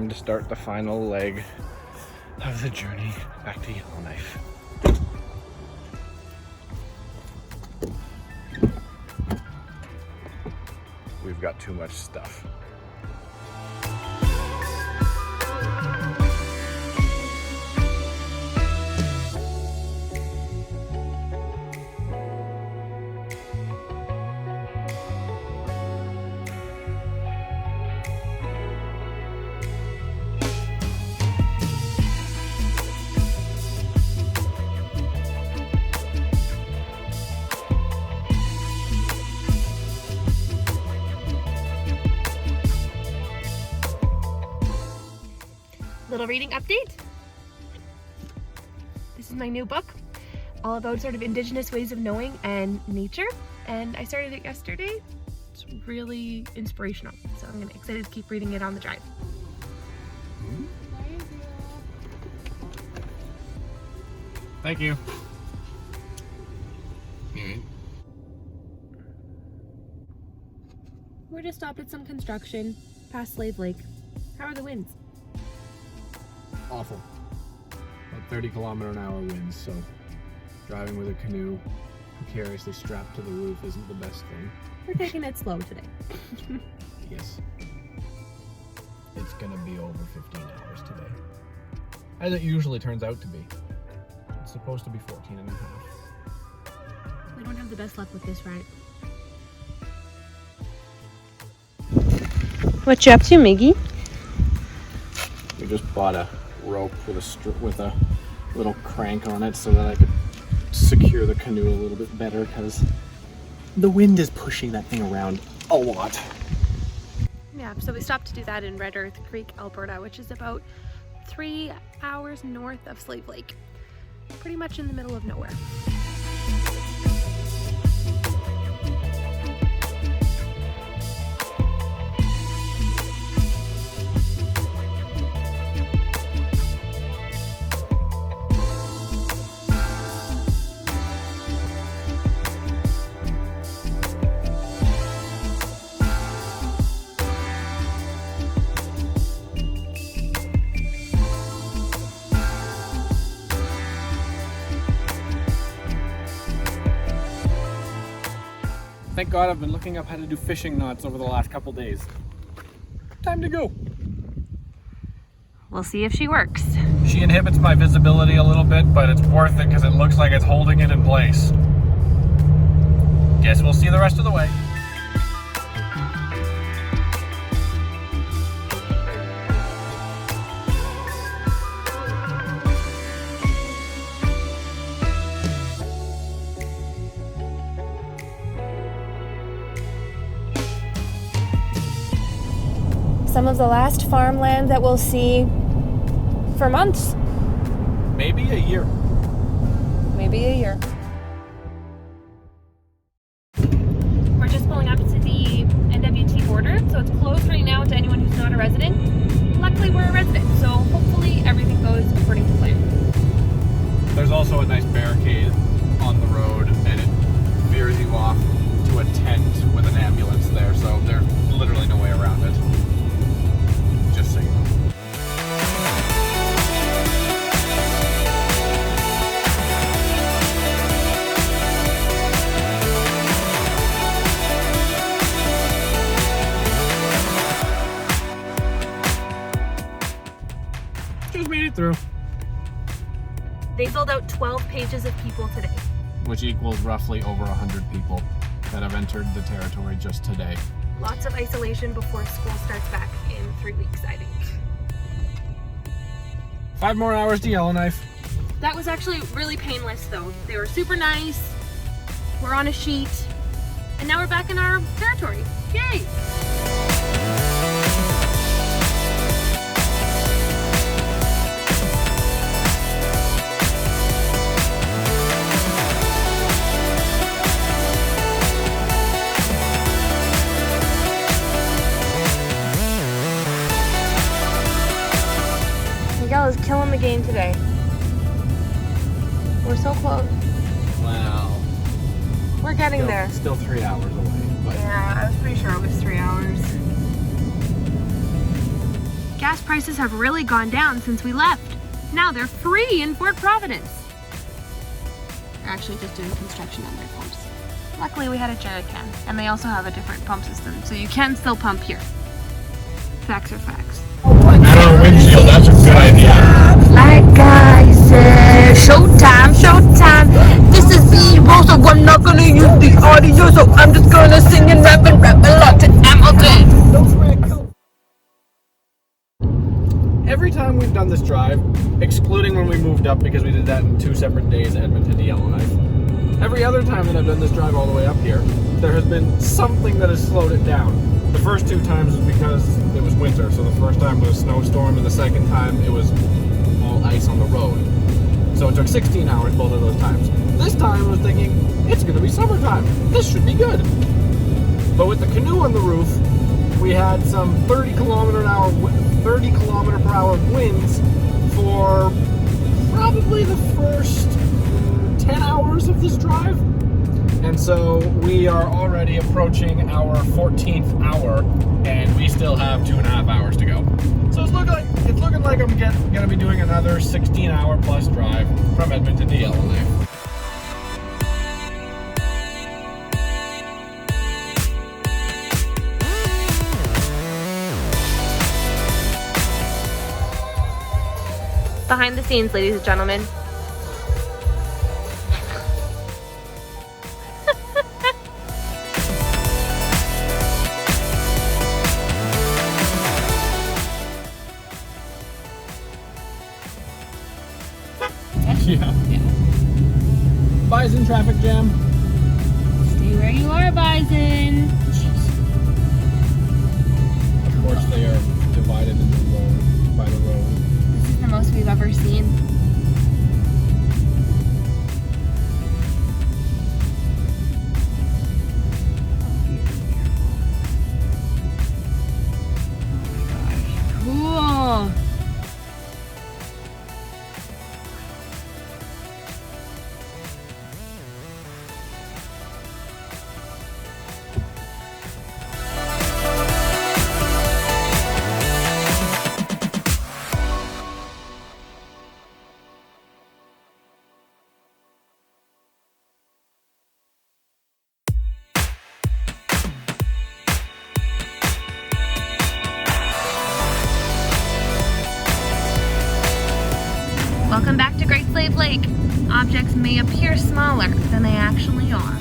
time to start the final leg of the journey back to Yellowknife. We've got too much stuff. Little reading update. This is my new book, all about sort of indigenous ways of knowing and nature, and I started it yesterday. It's really inspirational, so I'm excited to keep reading it on the drive. Thank you. We're just stopped at some construction past Slave Lake. How are the winds? Awful. About 30-kilometer-an-hour winds, so driving with a canoe precariously strapped to the roof isn't the best thing. We're taking it slow today. Yes. It's gonna be over 15 hours today. As it usually turns out to be. It's supposed to be 14 and a half. We don't have the best luck with this ride. What you up to, Miggy? We just bought a rope with a little crank on it so that I could secure the canoe a little bit better because the wind is pushing that thing around a lot. Yeah, so we stopped to do that in Red Earth Creek, Alberta, which is about 3 hours north of Slave Lake. Pretty much in the middle of nowhere. Thank God I've been looking up how to do fishing knots over the last couple days. Time to go. We'll see if she works. She inhibits my visibility a little bit, but it's worth it because it looks like it's holding it in place. Guess we'll see the rest of the way. Some of the last farmland that we'll see for months. Maybe a year. Maybe a year. We're just pulling up to the NWT border, so it's closed right now to anyone who's not a resident. Luckily, we're a resident, so hopefully everything goes according to plan. There's also a nice barricade on the road, and it veers you off to a tent with an ambulance there, so there's literally no way around it. Just so you know. Just made it through. They sold out 12 pages of people today. Which equals roughly over 100 people that have entered the territory just today. Lots of isolation before school starts back in 3 weeks, I think. 5 more hours to Yellowknife. That was actually really painless though. They were super nice. We're on a sheet. And now we're back in our territory. Yay! Miguel is killing the game today. We're so close. Wow. We're getting there. Still 3 hours away. But Yeah, I was pretty sure it was 3 hours. Gas prices have really gone down since we left. Now they're free in Fort Providence. They're actually just doing construction on their pumps. Luckily we had a jerry can, and they also have a different pump system, so you can still pump here. Facts are facts. At our windshield, that's a good idea. Like I said, showtime, showtime. This is B-roll, so I'm not gonna use the audio, so I'm just gonna sing and rap a lot to Hamilton. Every time we've done this drive, excluding when we moved up because we did that in 2 separate days, Edmonton to Yellowknife, every other time that I've done this drive all the way up here, there has been something that has slowed it down. The first 2 times was because it was winter, so the first time was a snowstorm, and the second time it was all ice on the road. So it took 16 hours both of those times. This time I was thinking, it's going to be summertime. This should be good. But with the canoe on the roof, we had some 30 kilometer per hour winds for probably the first 10 hours of this drive. And so we are already approaching our 14th hour, and we still have 2.5 hours to go. So it's looking like I'm gonna be doing another 16-hour plus drive from Edmonton to Yellowknife. Behind the scenes, ladies and gentlemen. Yeah. Bison traffic jam. Stay where you are, Bison. Of course, they are divided into road by the road. This is the most we've ever seen. Oh my gosh. Cool. Welcome back to Great Slave Lake. Objects may appear smaller than they actually are.